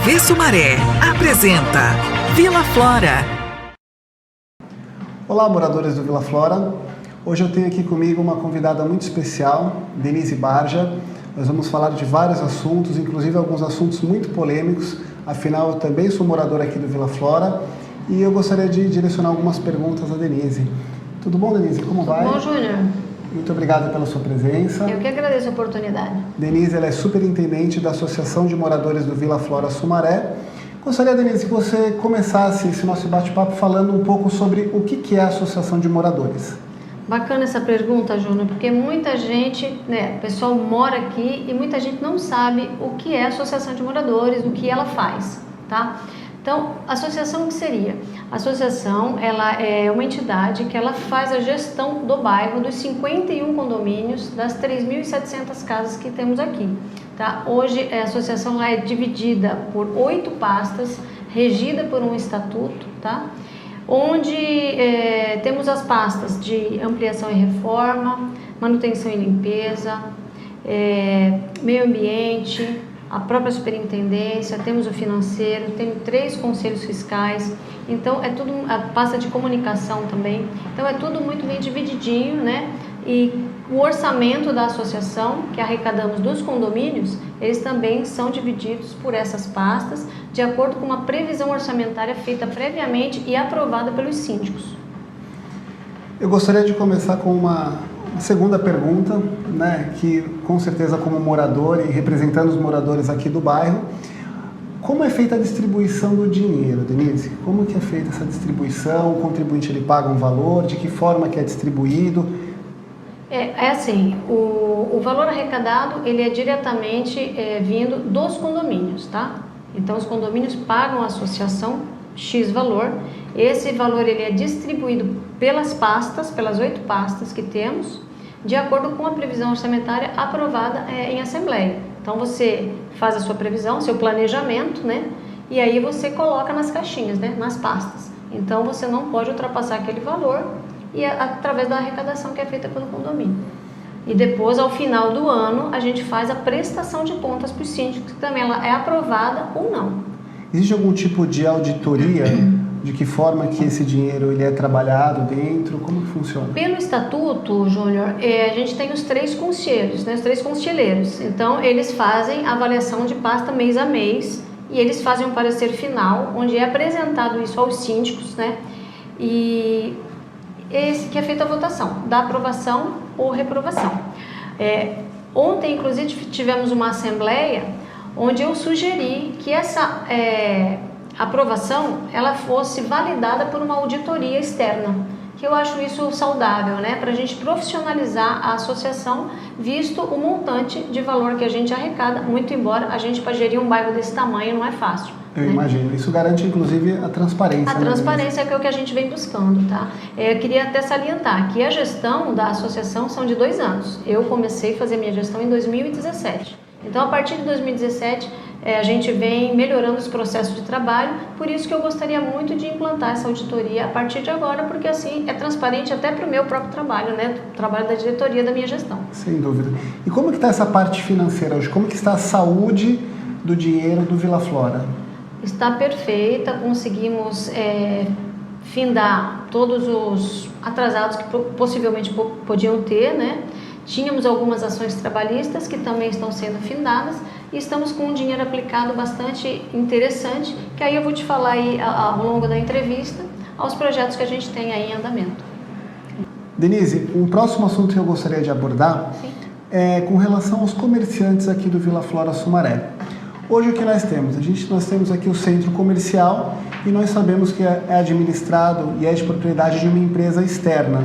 TV Sumaré apresenta Vila Flora. Olá, moradores do Vila Flora. Hoje eu tenho aqui comigo uma convidada muito especial, Denise Barja. Nós vamos falar de vários assuntos, inclusive alguns assuntos muito polêmicos. Afinal, eu também sou morador aqui do Vila Flora e eu gostaria de direcionar algumas perguntas à Denise. Tudo bom, Denise? Como vai? Tudo bom, Júnior? Muito obrigado pela sua presença. Eu que agradeço a oportunidade. Denise, ela é superintendente da Associação de Moradores do Vila Flora Sumaré. Gostaria, Denise, que você começasse esse nosso bate-papo falando um pouco sobre o que é a Associação de Moradores. Bacana essa pergunta, Júnior, porque muita gente, o pessoal mora aqui e muita gente não sabe o que é a Associação de Moradores, o que ela faz, tá? Então, a associação o que seria? A associação, ela é uma entidade que ela faz a gestão do bairro, dos 51 condomínios, das 3.700 casas que temos aqui, tá? Hoje, a associação lá é dividida por 8 pastas, regida por um estatuto, tá? Onde temos as pastas de ampliação e reforma, manutenção e limpeza, meio ambiente, a própria superintendência, temos o financeiro, temos 3 conselhos fiscais, então é tudo, a pasta de comunicação também, então é tudo muito bem divididinho, né? E o orçamento da associação, que arrecadamos dos condomínios, eles também são divididos por essas pastas, de acordo com uma previsão orçamentária feita previamente e aprovada pelos síndicos. Eu gostaria de começar com uma segunda pergunta, né, que com certeza como morador e representando os moradores aqui do bairro, como é feita a distribuição do dinheiro, Denise? Como que é feita essa distribuição? O contribuinte ele paga um valor? De que forma que é distribuído? É assim, o valor arrecadado ele é diretamente vindo dos condomínios, tá? Então os condomínios pagam a associação X valor, esse valor ele é distribuído pelas pastas, pelas 8 pastas que temos, de acordo com a previsão orçamentária aprovada em assembleia. Então você faz a sua previsão, seu planejamento, né? E aí você coloca nas caixinhas, né? Nas pastas. Então você não pode ultrapassar aquele valor e através da arrecadação que é feita pelo condomínio. E depois, ao final do ano, a gente faz a prestação de contas para os síndicos, que também ela é aprovada ou não. Existe algum tipo de auditoria? De que forma que esse dinheiro ele é trabalhado dentro? Como que funciona? Pelo estatuto, Júnior, a gente tem os 3 conselhos, né, os 3 conselheiros. Então, eles fazem a avaliação de pasta mês a mês e eles fazem um parecer final, onde é apresentado isso aos síndicos, né? E esse que é feita a votação, da aprovação ou reprovação. Ontem, inclusive, tivemos uma assembleia onde eu sugeri que essa aprovação ela fosse validada por uma auditoria externa, que eu acho isso saudável, né, para a gente profissionalizar a associação, visto o montante de valor que a gente arrecada, muito embora a gente para gerir um bairro desse tamanho não é fácil. Eu imagino, isso garante inclusive a transparência. A transparência é o que a gente vem buscando, tá? Eu queria até salientar que a gestão da associação são de 2 anos, eu comecei a fazer minha gestão em 2017, então a partir de 2017 a gente vem melhorando os processos de trabalho, por isso que eu gostaria muito de implantar essa auditoria a partir de agora, porque assim é transparente até para o meu próprio trabalho, né? O trabalho da diretoria da minha gestão. Sem dúvida. E como que está essa parte financeira hoje? Como que está a saúde do dinheiro do Vila Flora? Está perfeita, conseguimos findar todos os atrasados que possivelmente podiam ter, né? Tínhamos algumas ações trabalhistas que também estão sendo findadas e estamos com um dinheiro aplicado bastante interessante, que aí eu vou te falar aí ao longo da entrevista, aos projetos que a gente tem aí em andamento. Denise, um próximo assunto que eu gostaria de abordar é com relação aos comerciantes aqui do Vila Flora Sumaré. Hoje o que nós temos? Nós temos aqui o centro comercial e nós sabemos que é administrado e é de propriedade de uma empresa externa.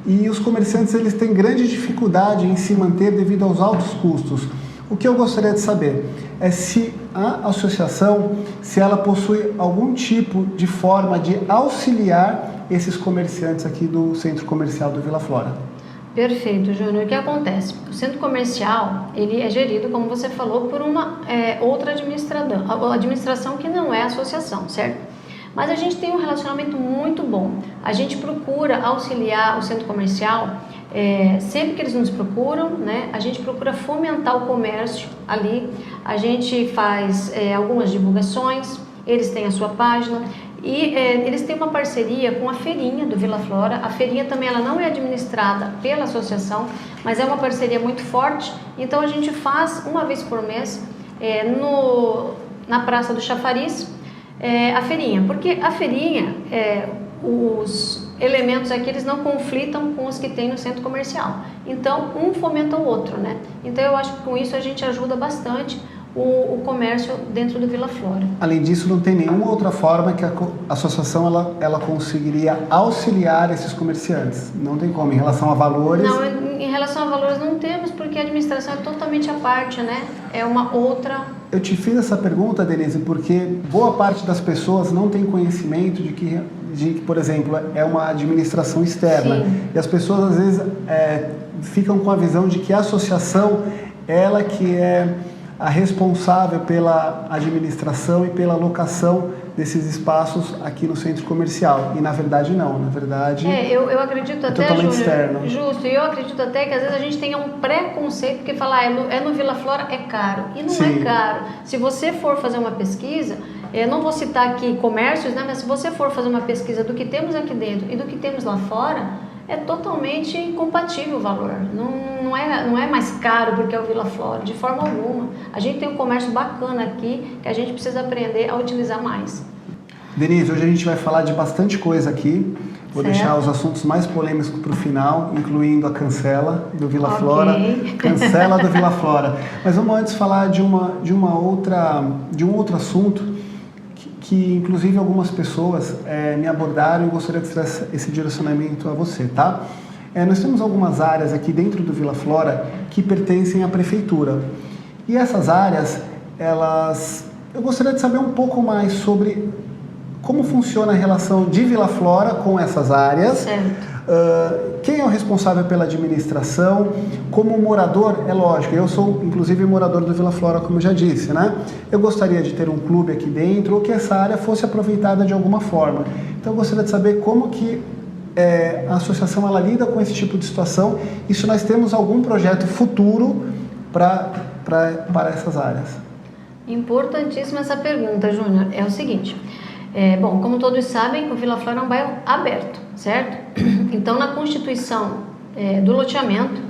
E os comerciantes eles têm grande dificuldade em se manter devido aos altos custos. O que eu gostaria de saber é se a associação, se ela possui algum tipo de forma de auxiliar esses comerciantes aqui do centro comercial do Vila Flora. Perfeito, Júnior. O que acontece? O centro comercial, ele é gerido, como você falou, por uma outra administração que não é associação, certo? Mas a gente tem um relacionamento muito bom. A gente procura auxiliar o centro comercial Sempre que eles nos procuram, né, a gente procura fomentar o comércio ali, a gente faz algumas divulgações, eles têm a sua página e eles têm uma parceria com a feirinha do Vila Flora. A feirinha também ela não é administrada pela associação, mas é uma parceria muito forte, então a gente faz uma vez por mês na Praça do Chafariz a feirinha, porque a feirinha, os elementos aqui eles não conflitam com os que tem no centro comercial, então um fomenta o outro, né? Então eu acho que com isso a gente ajuda bastante o comércio dentro do Vila Flora. Além disso, não tem nenhuma outra forma que a associação ela conseguiria auxiliar esses comerciantes? Não tem como, em relação a valores? Não, em relação a valores não temos, porque a administração é totalmente à parte, né? É uma outra... Eu te fiz essa pergunta, Denise, porque boa parte das pessoas não tem conhecimento de que, por exemplo, é uma administração externa. Sim. E as pessoas, às vezes, ficam com a visão de que a associação, ela que é a responsável pela administração e pela locação desses espaços aqui no centro comercial. E, na verdade, não. Na verdade, eu acredito até, totalmente Júnior, externo. Justo, e eu acredito até que às vezes a gente tenha um preconceito, porque falar no Vila Flora é caro. E não Sim. é caro. Se você for fazer uma pesquisa, eu não vou citar aqui comércios, né, mas se você for fazer uma pesquisa do que temos aqui dentro e do que temos lá fora, é totalmente incompatível o valor. Não é mais caro porque é o Vila Flora, de forma alguma. A gente tem um comércio bacana aqui que a gente precisa aprender a utilizar mais. Denise, hoje a gente vai falar de bastante coisa aqui. Vou deixar os assuntos mais polêmicos para o final, incluindo a cancela do Vila Flora. Cancela do Vila Flora. Mas vamos antes falar de um outro assunto que inclusive algumas pessoas me abordaram e gostaria de trazer esse direcionamento a você, tá? Nós temos algumas áreas aqui dentro do Vila Flora que pertencem à prefeitura. E essas áreas, eu gostaria de saber um pouco mais sobre como funciona a relação de Vila Flora com essas áreas. Certo. Quem é o responsável pela administração? Como morador, é lógico, eu sou inclusive morador do Vila Flora, como eu já disse, né? Eu gostaria de ter um clube aqui dentro ou que essa área fosse aproveitada de alguma forma. Então eu gostaria de saber como que a associação ela lida com esse tipo de situação e se nós temos algum projeto futuro para essas áreas. Importantíssima essa pergunta, Júnior. É o seguinte... bom, como todos sabem, o Vila Flora é um bairro aberto, certo? Então, na constituição do loteamento,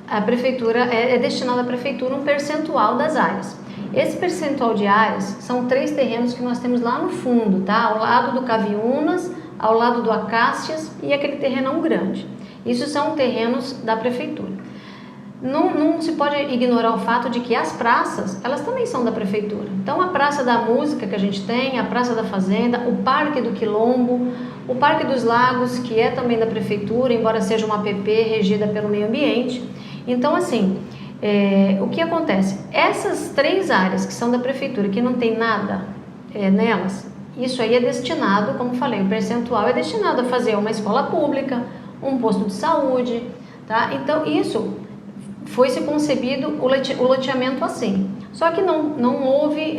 a prefeitura é destinado à prefeitura um percentual das áreas. Esse percentual de áreas são 3 terrenos que nós temos lá no fundo, tá? Ao lado do Caviunas, ao lado do Acácias e aquele terrenão grande. Isso são terrenos da prefeitura. Não se pode ignorar o fato de que as praças, elas também são da prefeitura. Então, a Praça da Música que a gente tem, a Praça da Fazenda, o Parque do Quilombo, o Parque dos Lagos, que é também da prefeitura, embora seja uma APP regida pelo meio ambiente. Então, assim, o que acontece? Essas 3 áreas que são da prefeitura, que não tem nada nelas, isso aí é destinado, como falei, o percentual é destinado a fazer uma escola pública, um posto de saúde, tá? Então, isso... foi-se concebido o loteamento assim. Só que não houve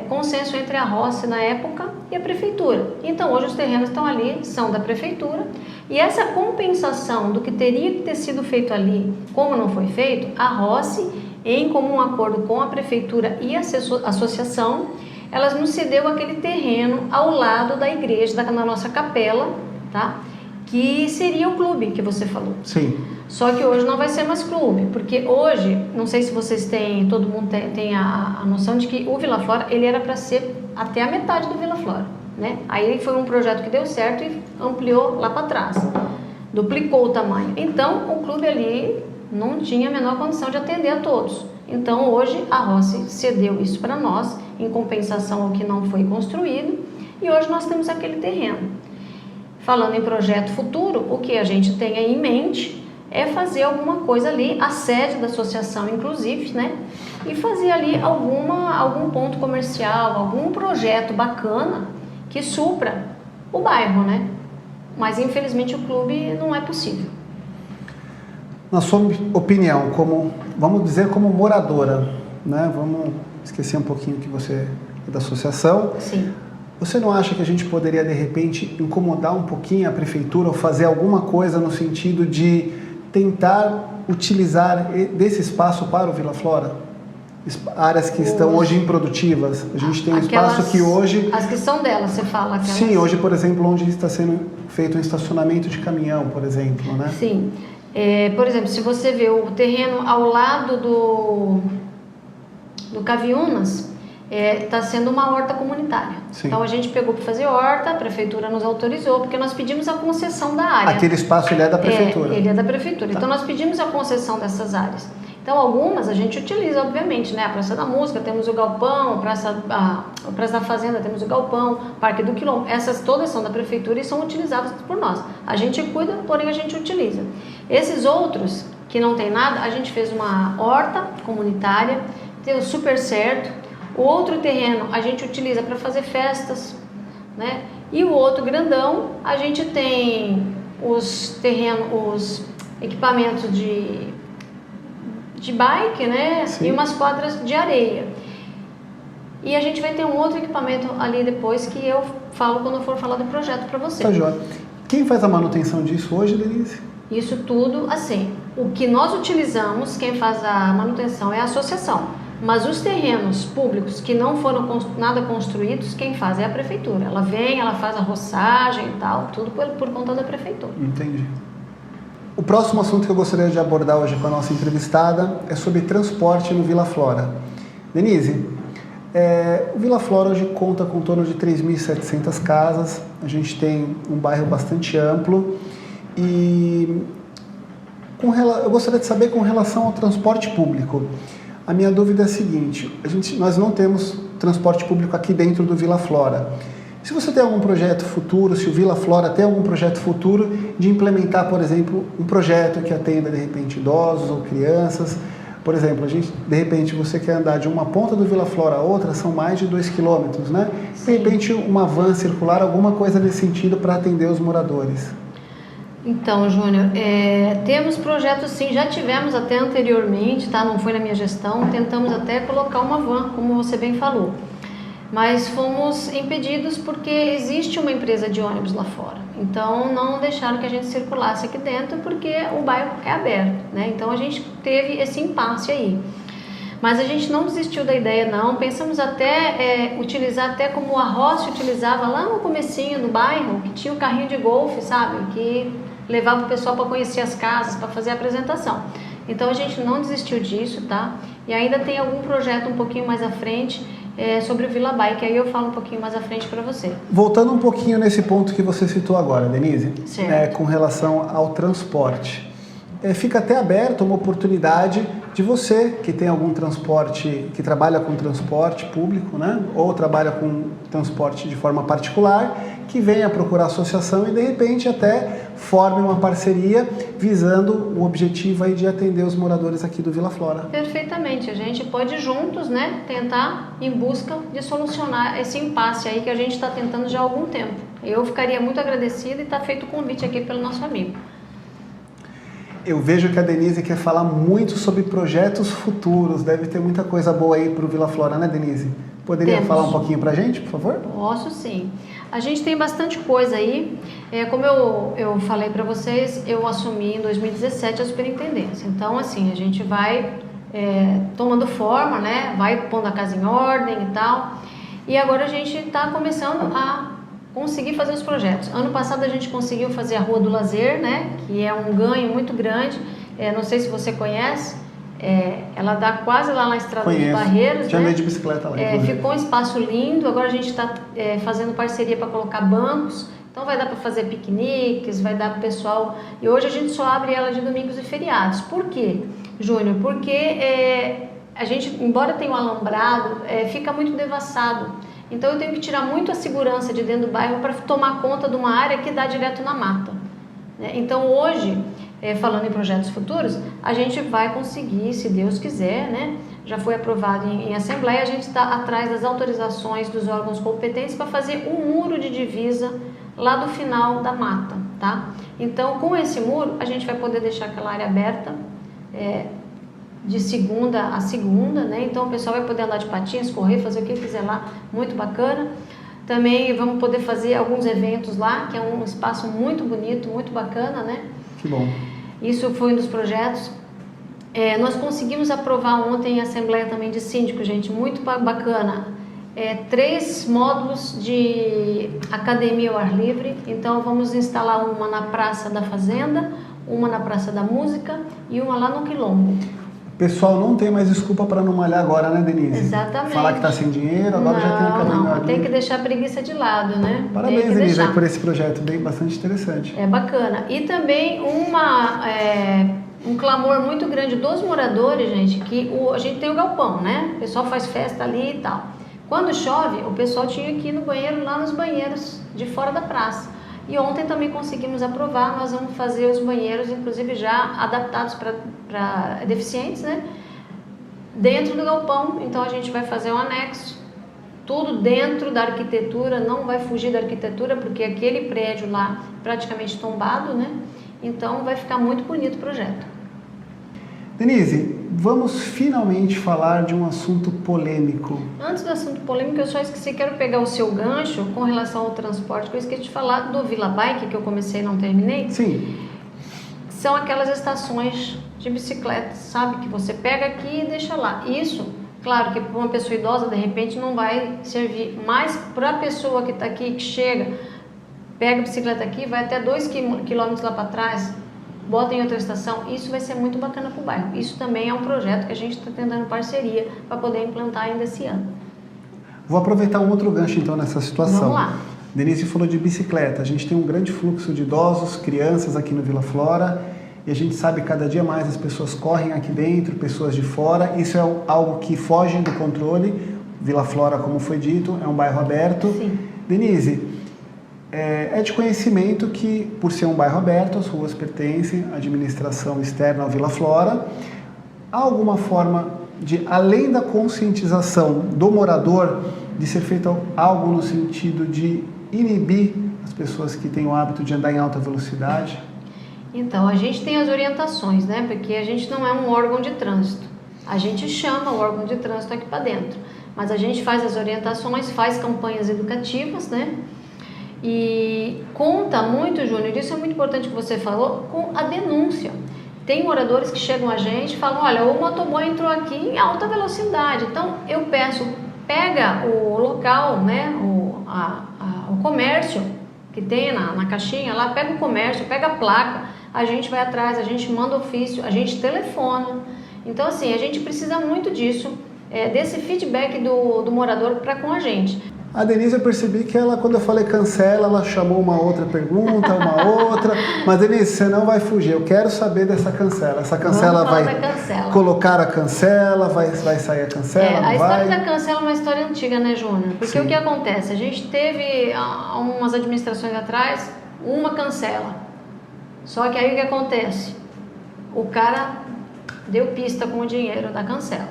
consenso entre a Roce na época e a prefeitura. Então, hoje os terrenos estão ali, são da prefeitura, e essa compensação do que teria que ter sido feito ali, como não foi feito, a Roce, em comum acordo com a prefeitura e a associação, elas nos cedeu aquele terreno ao lado da igreja, da nossa capela, tá? Que seria o clube que você falou. Sim. Só que hoje não vai ser mais clube, porque hoje, não sei se vocês têm, todo mundo tem a noção de que o Vila Flora, ele era para ser até a metade do Vila Flora, né? Aí foi um projeto que deu certo e ampliou lá para trás, duplicou o tamanho. Então, o clube ali não tinha a menor condição de atender a todos. Então, hoje, a Roce cedeu isso para nós, em compensação ao que não foi construído, e hoje nós temos aquele terreno. Falando em projeto futuro, o que a gente tem aí em mente é fazer alguma coisa ali, a sede da associação inclusive, né? E fazer ali algum ponto comercial, algum projeto bacana que supra o bairro, né? Mas infelizmente o clube não é possível. Na sua opinião, vamos dizer como moradora, né? Vamos esquecer um pouquinho que você é da associação. Sim. Você não acha que a gente poderia, de repente, incomodar um pouquinho a prefeitura ou fazer alguma coisa no sentido de tentar utilizar desse espaço para o Vila Flora? Áreas que estão hoje improdutivas. A gente tem um espaço que hoje... As que são delas, você fala? Aquelas... Sim, hoje, por exemplo, onde está sendo feito um estacionamento de caminhão, por exemplo, né? Sim. Por exemplo, se você vê o terreno ao lado do Caviunas, está sendo uma horta comunitária. Sim. Então a gente pegou para fazer horta, a prefeitura nos autorizou, porque nós pedimos a concessão da área. Aquele espaço ele é da prefeitura? Ele é da prefeitura. Tá. Então nós pedimos a concessão dessas áreas. Então algumas a gente utiliza, obviamente, né? A Praça da Música, temos o Galpão, a Praça da Fazenda, temos o Galpão, Parque do Quilombo. Essas todas são da prefeitura e são utilizadas por nós. A gente cuida, porém a gente utiliza. Esses outros, que não tem nada, a gente fez uma horta comunitária, deu super certo. O outro terreno a gente utiliza para fazer festas, né? E o outro grandão, a gente tem os equipamentos de bike, né? Sim. E umas quadras de areia. E a gente vai ter um outro equipamento ali depois que eu falo quando eu for falar do projeto para você. Tá jóia. Quem faz a manutenção disso hoje, Denise? Isso tudo, assim, o que nós utilizamos, quem faz a manutenção é a associação. Mas os terrenos públicos que não foram nada construídos, quem faz é a prefeitura. Ela vem, ela faz a roçagem e tal, tudo por conta da prefeitura. Entendi. O próximo assunto que eu gostaria de abordar hoje com a nossa entrevistada é sobre transporte no Vila Flora. Denise, o Vila Flora hoje conta com em torno de 3.700 casas, a gente tem um bairro bastante amplo e eu gostaria de saber com relação ao transporte público. A minha dúvida é a seguinte, nós não temos transporte público aqui dentro do Vila Flora. Se você tem algum projeto futuro, se o Vila Flora tem algum projeto futuro de implementar, por exemplo, um projeto que atenda, de repente, idosos ou crianças. Por exemplo, de repente, você quer andar de uma ponta do Vila Flora a outra, são mais de 2 quilômetros, né? De repente, uma van circular, alguma coisa nesse sentido para atender os moradores. Então, Júnior, temos projetos sim, já tivemos até anteriormente, tá? Não foi na minha gestão, tentamos até colocar uma van, como você bem falou. Mas fomos impedidos porque existe uma empresa de ônibus lá fora. Então não deixaram que a gente circulasse aqui dentro porque o bairro é aberto, né? Então a gente teve esse impasse aí. Mas a gente não desistiu da ideia não, pensamos até utilizar até como a Roça utilizava lá no comecinho do bairro, que tinha o carrinho de golfe, sabe? Que levava o pessoal para conhecer as casas, para fazer a apresentação. Então a gente não desistiu disso, tá? E ainda tem algum projeto um pouquinho mais à frente sobre o Vila Bike, aí eu falo um pouquinho mais à frente para você. Voltando um pouquinho nesse ponto que você citou agora, Denise, certo. Com relação ao transporte. Fica até aberto uma oportunidade de você que tem algum transporte, que trabalha com transporte público, né? Ou trabalha com transporte de forma particular, que venha procurar a associação e de repente até forme uma parceria visando o objetivo aí de atender os moradores aqui do Vila Flora. Perfeitamente, a gente pode juntos, né, tentar em busca de solucionar esse impasse aí que a gente está tentando já há algum tempo. Eu ficaria muito agradecida e está feito o convite aqui pelo nosso amigo. Eu vejo que a Denise quer falar muito sobre projetos futuros, deve ter muita coisa boa aí para o Vila Flora, né, Denise? Poderia falar um pouquinho para a gente, por favor? Posso sim. A gente tem bastante coisa aí. Como eu falei para vocês, eu assumi em 2017 a superintendência. Então, assim, a gente vai tomando forma, né? Vai pondo a casa em ordem e tal. E agora a gente está começando a conseguir fazer os projetos. Ano passado a gente conseguiu fazer a Rua do Lazer, né? Que é um ganho muito grande. Não sei se você conhece. Ela dá quase lá na Estrada dos Barreiros, já né? andei de bicicleta lá. Ficou um espaço lindo, agora a gente está fazendo parceria para colocar bancos, então vai dar para fazer piqueniques, vai dar para o pessoal, e hoje a gente só abre ela de domingos e feriados. Por quê, Júnior? Porque a gente, embora tenha um alambrado, fica muito devassado, então eu tenho que tirar muito a segurança de dentro do bairro para tomar conta de uma área que dá direto na mata, né? Então hoje, falando em projetos futuros, a gente vai conseguir, se Deus quiser, né? Já foi aprovado em Assembleia, a gente está atrás das autorizações dos órgãos competentes para fazer um muro de divisa lá do final da mata, tá? Então, com esse muro, a gente vai poder deixar aquela área aberta de segunda a segunda, né? Então, o pessoal vai poder andar de patins, correr, fazer o que quiser lá, muito bacana. Também vamos poder fazer alguns eventos lá, que é um espaço muito bonito, muito bacana, né? Que bom. Isso foi um dos projetos. Nós conseguimos aprovar ontem em Assembleia também de Síndicos, gente, muito bacana. 3 módulos de academia ao ar livre. Então vamos instalar uma na Praça da Fazenda, uma na Praça da Música e uma lá no Quilombo. O pessoal não tem mais desculpa para não malhar agora, né, Denise? Exatamente. Falar que está sem dinheiro, agora já tem academia ao ar livre. Tem que deixar a preguiça de lado, né? Parabéns, Denise, por esse projeto, bastante interessante. É bacana. E também um clamor muito grande dos moradores, gente, que a gente tem o galpão, né? O pessoal faz festa ali e tal. Quando chove, o pessoal tinha que ir no banheiro, lá nos banheiros de fora da praça. E ontem também conseguimos aprovar, nós vamos fazer os banheiros, inclusive já adaptados para deficientes, né? Dentro do galpão, então a gente vai fazer um anexo, tudo dentro da arquitetura, não vai fugir da arquitetura, porque aquele prédio lá praticamente tombado, né? Então vai ficar muito bonito o projeto. Denise, vamos finalmente falar de um assunto polêmico. Antes do assunto polêmico, eu só esqueci, quero pegar o seu gancho com relação ao transporte, que eu esqueci de falar do Vila Bike, que eu comecei e não terminei. Sim. São aquelas estações de bicicleta, sabe? Que você pega aqui e deixa lá. Isso, claro que para uma pessoa idosa, de repente, não vai servir, mas para a pessoa que está aqui, que chega, pega a bicicleta aqui, vai até 2 quilômetros lá para trás, bota em outra estação, isso vai ser muito bacana para o bairro. Isso também é um projeto que a gente está tentando parceria para poder implantar ainda esse ano. Vou aproveitar um outro gancho então nessa situação. Vamos lá. Denise falou de bicicleta. A gente tem um grande fluxo de idosos, crianças aqui no Vila Flora e a gente sabe que cada dia mais as pessoas correm aqui dentro, pessoas de fora. Isso é algo que foge do controle. Vila Flora, como foi dito, é um bairro aberto. Sim. Denise, é de conhecimento que, por ser um bairro aberto, as ruas pertencem à administração externa ao Vila Flora. Há alguma forma de, além da conscientização do morador, de ser feito algo no sentido de inibir as pessoas que têm o hábito de andar em alta velocidade? Então, a gente tem as orientações, né? Porque a gente não é um órgão de trânsito. A gente chama o órgão de trânsito aqui para dentro. Mas a gente faz as orientações, faz campanhas educativas, né? E conta muito, Júnior, isso é muito importante que você falou, com a denúncia. Tem moradores que chegam a gente e falam, olha, o motoboy entrou aqui em alta velocidade. Então, eu peço, pega o local, né, o comércio que tem na caixinha lá, pega o comércio, pega a placa, a gente vai atrás, a gente manda ofício, a gente telefona. Então, assim, a gente precisa muito disso, desse feedback do morador para com a gente. A Denise, eu percebi que ela, quando eu falei cancela, ela chamou uma outra pergunta, uma outra. Mas, Denise, você não vai fugir. Eu quero saber dessa cancela. Essa cancela vai colocar a cancela, vai sair a cancela, não a história vai? da cancela é uma história antiga, né, Júnior? Porque Sim. O que acontece? A gente teve, há umas administrações atrás, uma cancela. Só que aí o que acontece? O cara deu pista com o dinheiro da cancela.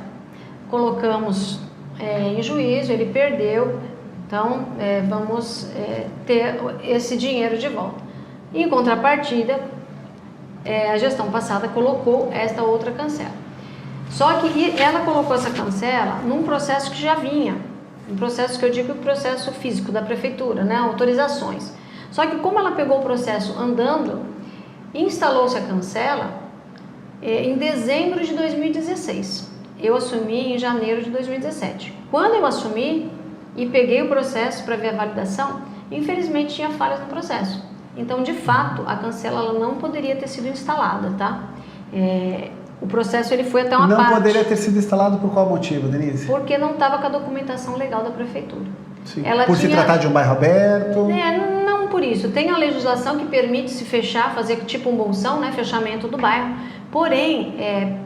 Colocamos em juízo, ele perdeu. Então, vamos ter esse dinheiro de volta. Em contrapartida, a gestão passada colocou esta outra cancela. Só que ela colocou essa cancela num processo que já vinha, um processo que eu digo processo físico da prefeitura, né, autorizações. Só que como ela pegou o processo andando, instalou-se a cancela em dezembro de 2016. Eu assumi em janeiro de 2017. Quando eu assumi, e peguei o processo para ver a validação, infelizmente tinha falhas no processo. Então, de fato, a cancela ela não poderia ter sido instalada, tá? O processo ele foi até uma parte. Não poderia ter sido instalado por qual motivo, Denise? Porque não estava com a documentação legal da prefeitura. Sim. Por se tratar de um bairro aberto? Não por isso. Tem a legislação que permite se fechar, fazer tipo um bolsão, né? Fechamento do bairro. Porém,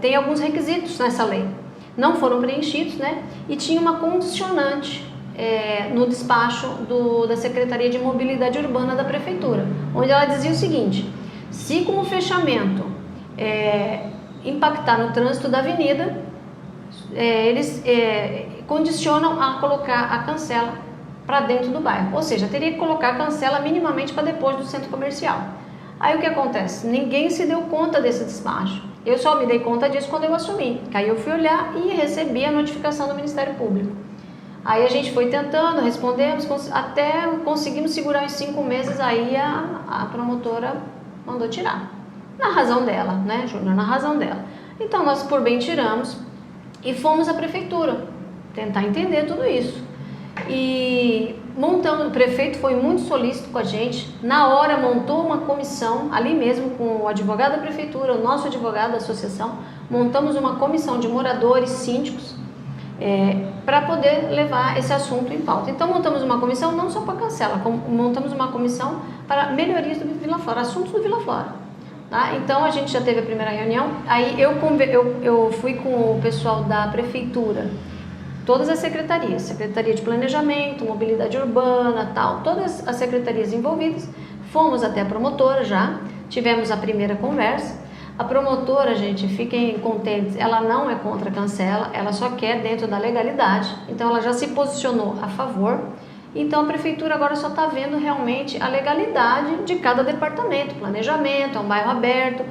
tem alguns requisitos nessa lei. Não foram preenchidos, né? E tinha uma condicionante no despacho da Secretaria de Mobilidade Urbana da Prefeitura, onde ela dizia o seguinte: se com o fechamento impactar no trânsito da avenida, eles condicionam a colocar a cancela para dentro do bairro, ou seja, teria que colocar a cancela minimamente para depois do centro comercial. Aí o que acontece? Ninguém se deu conta desse despacho. Eu só me dei conta disso quando eu assumi. Aí eu fui olhar e recebi a notificação do Ministério Público. Aí a gente foi tentando, respondemos, até conseguimos segurar em 5 meses, aí a promotora mandou tirar. na razão dela, né, Júnior? Na razão dela. Então, nós por bem tiramos e fomos à prefeitura tentar entender tudo isso. E montamos, o prefeito foi muito solícito com a gente, na hora montou uma comissão, ali mesmo com o advogado da prefeitura, o nosso advogado da associação, montamos uma comissão de moradores, síndicos, para poder levar esse assunto em pauta. Então montamos uma comissão não só para Cancela, montamos uma comissão para melhorias do Vila Flora, assuntos do Vila Flora. Tá? Então a gente já teve a primeira reunião, aí eu fui com o pessoal da prefeitura, todas as secretarias, Secretaria de Planejamento, Mobilidade Urbana, tal, todas as secretarias envolvidas, fomos até a promotora já, tivemos a primeira conversa. A promotora, gente, fiquem contentes, ela não é contra a Cancela, ela só quer dentro da legalidade, então ela já se posicionou a favor. Então a prefeitura agora só está vendo realmente a legalidade de cada departamento, planejamento, é um bairro aberto,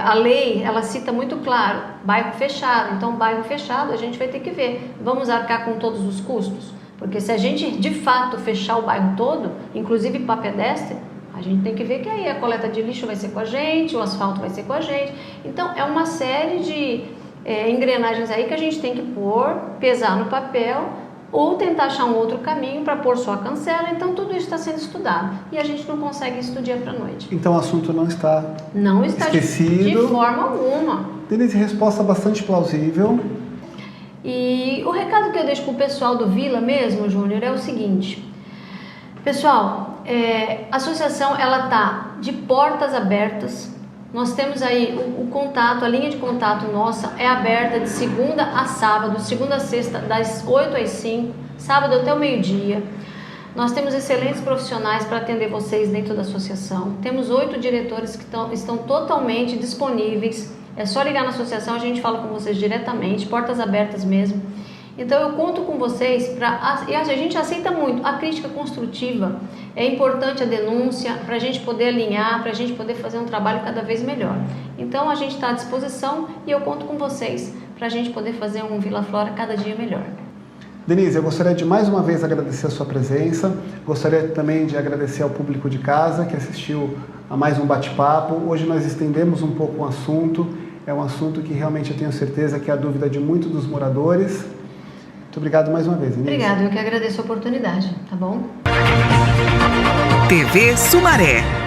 a lei, ela cita muito claro, bairro fechado, então bairro fechado a gente vai ter que ver, vamos arcar com todos os custos? Porque se a gente de fato fechar o bairro todo, inclusive para pedestre, a gente tem que ver que aí a coleta de lixo vai ser com a gente, o asfalto vai ser com a gente. Então, é uma série de engrenagens aí que a gente tem que pôr, pesar no papel ou tentar achar um outro caminho para pôr só a Cancela. Então, tudo isso está sendo estudado e a gente não consegue isso do dia para a noite. Então, o assunto não está esquecido. De forma alguma. Denise, resposta bastante plausível. E o recado que eu deixo para o pessoal do Vila mesmo, Júnior, é o seguinte. Pessoal, a associação ela está de portas abertas. Nós temos aí o contato, a linha de contato nossa é aberta de segunda a sábado, segunda a sexta, das 8 às 5, sábado até o meio-dia. Nós temos excelentes profissionais para atender vocês dentro da associação. Temos 8 diretores que estão totalmente disponíveis. É só ligar na associação, a gente fala com vocês diretamente, portas abertas mesmo. Então eu conto com vocês, e a gente aceita muito a crítica construtiva, é importante a denúncia para a gente poder alinhar, para a gente poder fazer um trabalho cada vez melhor. Então a gente está à disposição e eu conto com vocês para a gente poder fazer um Vila Flora cada dia melhor. Denise, eu gostaria de mais uma vez agradecer a sua presença, gostaria também de agradecer ao público de casa que assistiu a mais um bate-papo. Hoje nós estendemos um pouco o assunto, é um assunto que realmente eu tenho certeza que é a dúvida de muitos dos moradores. Muito obrigado mais uma vez, Denise. Obrigado, eu que agradeço a oportunidade, tá bom? TV Sumaré.